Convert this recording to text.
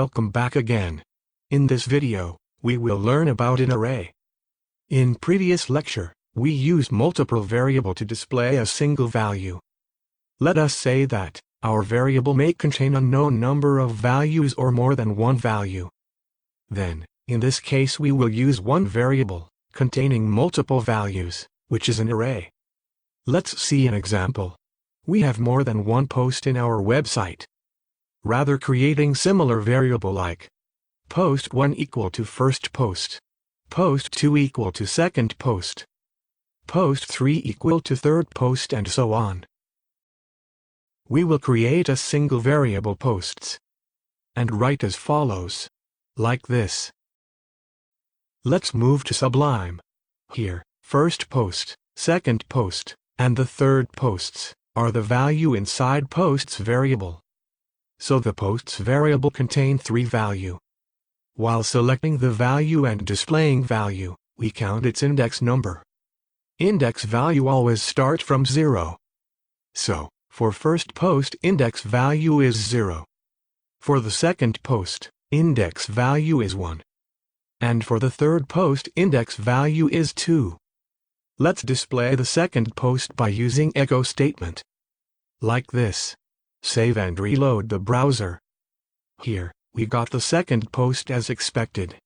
welcome back again. In this video, we will learn about an array. In previous lecture, we used multiple variable to display a single value. Let us say that our variable may contain a known number of values or more than one value. Then, in this case we will use one variable, containing multiple values, which is an array. Let's see an example. We have more than one post in our website. Rather creating similar variable like post 1 equal to first post, post 2 equal to second post, post 3 equal to third post, and so on. We will create a single variable posts and write as follows, like this. Let's move to Sublime. Here, first post, second post, and the third posts are the value inside posts variable. So the posts variable contain 3 value. While selecting the value and displaying value, we count its index number. Index value always starts from 0. So, for first post index value is 0. For the second post, index value is 1. And for the third post index value is 2. Let's display the second post by using echo statement. Like this. Save and reload the browser. Here, we got the second post as expected.